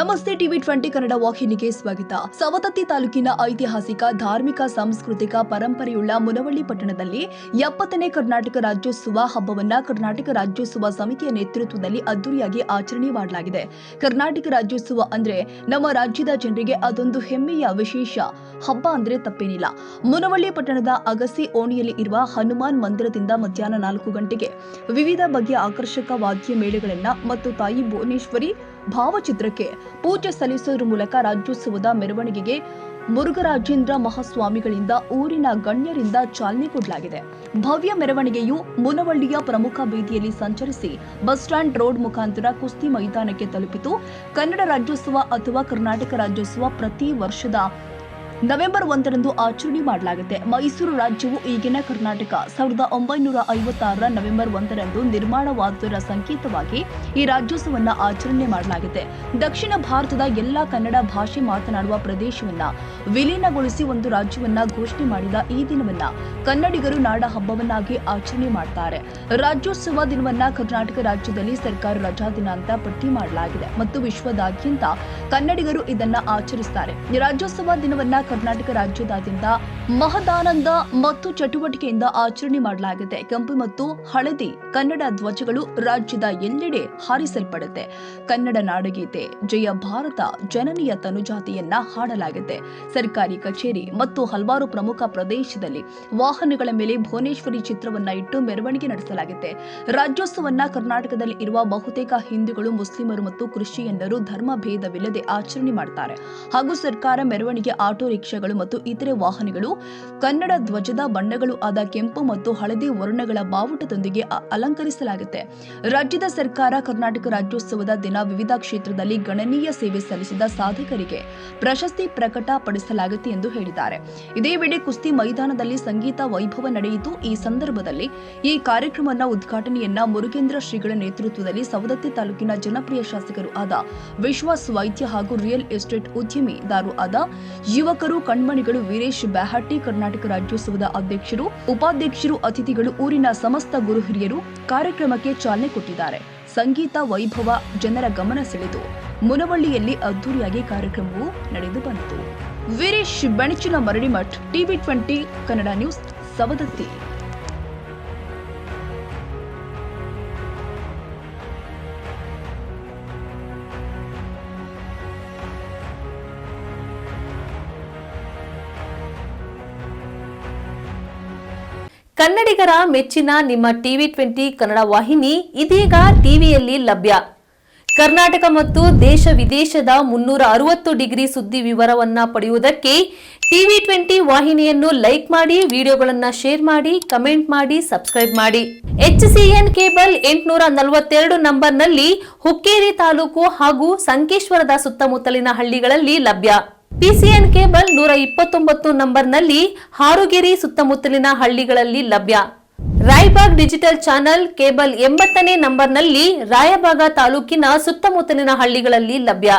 ನಮಸ್ತೆ ಟಿವಿ 20 ಕನ್ನಡ ವಾಹಿನಿಗೆ ಸ್ವಾಗತ. ಸವದತ್ತಿ ತಾಲೂಕಿನ ಐತಿಹಾಸಿಕ ಧಾರ್ಮಿಕ ಸಾಂಸ್ಕೃತಿಕ ಪರಂಪರೆಯುಳ್ಳ ಮುನವಳ್ಳಿ ಪಟ್ಟಣದಲ್ಲಿ 70ನೇ ಕರ್ನಾಟಕ ರಾಜ್ಯೋತ್ಸವ ಹಬ್ಬವನ್ನ ಕರ್ನಾಟಕ ರಾಜ್ಯೋತ್ಸವ ಸಮಿತಿಯ ನೇತೃತ್ವದಲ್ಲಿ ಅದ್ದೂರಿಯಾಗಿ ಆಚರಣೆ ಮಾಡಲಾಗಿದೆ. ಕರ್ನಾಟಕ ರಾಜ್ಯೋತ್ಸವ ಅಂದ್ರೆ ನಮ್ಮ ರಾಜ್ಯದ ಜನರಿಗೆ ಅದೊಂದು ಹೆಮ್ಮೆಯ ವಿಶೇಷ ಹಬ್ಬ ಅಂದ್ರೆ ತಪ್ಪೇನಿಲ್ಲ. ಮುನವಳ್ಳಿ ಪಟ್ಟಣದ ಅಗಸಿ ಓಣಿಯಲ್ಲಿ ಇರುವ ಹನುಮಾನ್ ಮಂದಿರದಿಂದ ಮಧ್ಯಾಹ್ನ 4 ಗಂಟೆಗೆ ವಿವಿಧ ಬಗೆಯ ಆಕರ್ಷಕ ವಾದ್ಯ ಮೇಳಗಳನ್ನ ಮತ್ತು ತಾಯಿ ಭುವನೇಶ್ವರಿ ಭಾವಚಿತ್ರಕ್ಕೆ ಪೂಜೆ ಸಲ್ಲಿಸುವುದರ ಮೂಲಕ ರಾಜ್ಯೋತ್ಸವದ ಮೆರವಣಿಗೆಗೆ ಮುರುಘರಾಜೇಂದ್ರ ಮಹಾಸ್ವಾಮಿಗಳಿಂದ ಊರಿನ ಗಣ್ಯರಿಂದ ಚಾಲನೆ ಕೊಡಲಾಗಿದೆ. ಭವ್ಯ ಮೆರವಣಿಗೆಯು ಮುನವಳ್ಳಿಯ ಪ್ರಮುಖ ಬೀದಿಯಲ್ಲಿ ಸಂಚರಿಸಿ ಬಸ್ ಸ್ಟ್ಯಾಂಡ್ ರೋಡ್ ಮುಖಾಂತರ ಕುಸ್ತಿ ಮೈದಾನಕ್ಕೆ ತಲುಪಿತು. ಕನ್ನಡ ರಾಜ್ಯೋತ್ಸವ ಅಥವಾ ಕರ್ನಾಟಕ ರಾಜ್ಯೋತ್ಸವ ಪ್ರತಿ ವರ್ಷದ ನವೆಂಬರ್ 1ರಂದು ಆಚರಣೆ ಮಾಡಲಾಗುತ್ತೆ. ಮೈಸೂರು ರಾಜ್ಯವು ಈಗಿನ ಕರ್ನಾಟಕ 1956ರ ನವೆಂಬರ್ 1ರಂದು ನಿರ್ಮಾಣವಾದುದರ ಸಂಕೇತವಾಗಿ ಈ ರಾಜ್ಯೋತ್ಸವವನ್ನು ಆಚರಣೆ ಮಾಡಲಾಗುತ್ತೆ. ದಕ್ಷಿಣ ಭಾರತದ ಎಲ್ಲಾ ಕನ್ನಡ ಭಾಷೆ ಮಾತನಾಡುವ ಪ್ರದೇಶವನ್ನ ವಿಲೀನಗೊಳಿಸಿ ಒಂದು ರಾಜ್ಯವನ್ನ ಘೋಷಣೆ ಮಾಡಿದ ಈ ದಿನವನ್ನ ಕನ್ನಡಿಗರು ನಾಡ ಹಬ್ಬವನ್ನಾಗಿ ಆಚರಣೆ ಮಾಡ್ತಾರೆ. ರಾಜ್ಯೋತ್ಸವ ದಿನವನ್ನ ಕರ್ನಾಟಕ ರಾಜ್ಯದಲ್ಲಿ ಸರ್ಕಾರ ರಜಾ ದಿನ ಅಂತ ಪಟ್ಟಿ ಮಾಡಲಾಗಿದೆ ಮತ್ತು ವಿಶ್ವದಾದ್ಯಂತ ಕನ್ನಡಿಗರು ಇದನ್ನ ಆಚರಿಸುತ್ತಾರೆ. ರಾಜ್ಯೋತ್ಸವ ದಿನವನ್ನ ಕರ್ನಾಟಕ ರಾಜ್ಯದಾದ್ಯಂತ ಮಹದಾನಂದ ಮತ್ತು ಚಟುವಟಿಕೆಯಿಂದ ಆಚರಣೆ ಮಾಡಲಾಗಿದೆ. ಕೆಂಪು ಮತ್ತು ಹಳದಿ ಕನ್ನಡ ಧ್ವಜಗಳು ರಾಜ್ಯದ ಎಲ್ಲೆಡೆ ಹಾರಿಸಲ್ಪಡುತ್ತೆ. ಕನ್ನಡ ನಾಡಗೀತೆ ಜಯ ಭಾರತ ಜನನಿಯ ತನುಜಾತಿಯನ್ನ ಹಾಡಲಾಗುತ್ತೆ. ಸರ್ಕಾರಿ ಕಚೇರಿ ಮತ್ತು ಹಲವಾರು ಪ್ರಮುಖ ಪ್ರದೇಶದಲ್ಲಿ ವಾಹನಗಳ ಮೇಲೆ ಭುವನೇಶ್ವರಿ ಚಿತ್ರವನ್ನ ಇಟ್ಟು ಮೆರವಣಿಗೆ ನಡೆಸಲಾಗುತ್ತೆ. ರಾಜ್ಯೋತ್ಸವನ್ನ ಕರ್ನಾಟಕದಲ್ಲಿ ಇರುವ ಬಹುತೇಕ ಹಿಂದೂಗಳು, ಮುಸ್ಲಿಮರು ಮತ್ತು ಕ್ರಿಶ್ಚಿಯನ್ನರು ಧರ್ಮ ಭೇದವಿಲ್ಲದೆ ಆಚರಣೆ ಮಾಡ್ತಾರೆ. ಹಾಗೂ ಸರ್ಕಾರ ಮೆರವಣಿಗೆ ಆಟೋ ರಿಕ್ಷಾಗಳು ಮತ್ತು ಇತರೆ ವಾಹನಗಳು ಕನ್ನಡ ಧ್ವಜದ ಬಣ್ಣಗಳು ಆದ ಕೆಂಪು ಮತ್ತು ಹಳದಿ ವರ್ಣಗಳ ಬಾವುಟದೊಂದಿಗೆ ಅಲಂಕರಿಸಲಾಗುತ್ತೆ. ರಾಜ್ಯದ ಸರ್ಕಾರ ಕರ್ನಾಟಕ ರಾಜ್ಯೋತ್ಸವದ ದಿನ ವಿವಿಧ ಕ್ಷೇತ್ರದಲ್ಲಿ ಗಣನೀಯ ಸೇವೆ ಸಲ್ಲಿಸಿದ ಸಾಧಕರಿಗೆ ಪ್ರಶಸ್ತಿ ಪ್ರಕಟಪಡಿಸಲಾಗುತ್ತೆ ಎಂದು ಹೇಳಿದ್ದಾರೆ. ಇದೇ ವೇಳೆ ಕುಸ್ತಿ ಮೈದಾನದಲ್ಲಿ ಸಂಗೀತ ವೈಭವ ನಡೆಯಿತು. ಈ ಸಂದರ್ಭದಲ್ಲಿ ಈ ಕಾರ್ಯಕ್ರಮದ ಉದ್ಘಾಟನೆಯನ್ನ ಮುರುಗೇಂದ್ರ ಶ್ರೀಗಳ ನೇತೃತ್ವದಲ್ಲಿ ಸವದತ್ತಿ ತಾಲೂಕಿನ ಜನಪ್ರಿಯ ಶಾಸಕರು ಆದ ವಿಶ್ವಾಸ್ ವೈದ್ಯ ಹಾಗೂ ರಿಯಲ್ ಎಸ್ಟೇಟ್ ಉದ್ಯಮಿದಾರರು ಆದ ಯುವಕರು ಕಣ್ಮಣಿಗಳು ವೀರೇಶ್ ಬ್ಯಾಹಟ್ಟಿ, ಕರ್ನಾಟಕ ರಾಜ್ಯೋತ್ಸವದ ಅಧ್ಯಕ್ಷರು, ಉಪಾಧ್ಯಕ್ಷರು, ಅತಿಥಿಗಳು, ಊರಿನ ಸಮಸ್ತ ಗುರು ಹಿರಿಯರು ಕಾರ್ಯಕ್ರಮಕ್ಕೆ ಚಾಲನೆ ಕೊಟ್ಟಿದ್ದಾರೆ. ಸಂಗೀತ ವೈಭವ ಜನರ ಗಮನ ಸೆಳೆದು ಮುನವಳ್ಳಿಯಲ್ಲಿ ಅದ್ದೂರಿಯಾಗಿ ಕಾರ್ಯಕ್ರಮವು ನಡೆದು ಬಂತು. Veeresh Benachina Maradimath, TV 20 Kannada news, Savadatti. ಕನ್ನಡಿಗರ ಮೆಚ್ಚಿನ ನಿಮ್ಮ ಟಿವಿ 20 ಕನ್ನಡ ವಾಹಿನಿ ಇದೀಗ ಟಿವಿಯಲ್ಲಿ ಲಭ್ಯ. ಕರ್ನಾಟಕ ಮತ್ತು ದೇಶ ವಿದೇಶದ 360 ಡಿಗ್ರಿ ಸುದ್ದಿ ವಿವರವನ್ನ ಪಡೆಯುವುದಕ್ಕೆ ಟಿವಿ 20 ವಾಹಿನಿಯನ್ನು ಲೈಕ್ ಮಾಡಿ, ವಿಡಿಯೋಗಳನ್ನು ಶೇರ್ ಮಾಡಿ, ಕಮೆಂಟ್ ಮಾಡಿ, ಸಬ್ಸ್ಕ್ರೈಬ್ ಮಾಡಿ. HCN ಕೇಬಲ್ 842 ನಂಬರ್ನಲ್ಲಿ ಹುಕ್ಕೇರಿ ತಾಲೂಕು ಹಾಗೂ ಸಂಕೇಶ್ವರದ ಸುತ್ತಮುತ್ತಲಿನ ಹಳ್ಳಿಗಳಲ್ಲಿ ಲಭ್ಯ. PCN ಕೇಬಲ್ 129 ನಂಬರ್ನಲ್ಲಿ ಹಾರುಗೆರೆ ಸುತ್ತಮುತ್ತಲಿನ ಹಳ್ಳಿಗಳಲ್ಲಿ ಲಭ್ಯ. ರಾಯಬಾಗ್ ಡಿಜಿಟಲ್ ಚಾನೆಲ್ ಕೇಬಲ್ 80ನೇ ನಂಬರ್ನಲ್ಲಿ ರಾಯಬಾಗ ತಾಲೂಕಿನ ಸುತ್ತಮುತ್ತಲಿನ ಹಳ್ಳಿಗಳಲ್ಲಿ ಲಭ್ಯ.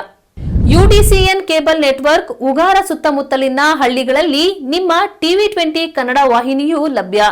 UDCN ಕೇಬಲ್ ನೆಟ್ವರ್ಕ್ ಉಗಾರ ಸುತ್ತಮುತ್ತಲಿನ ಹಳ್ಳಿಗಳಲ್ಲಿ ನಿಮ್ಮ ಟಿವಿ 20 ಕನ್ನಡ ವಾಹಿನಿಯೂ ಲಭ್ಯ.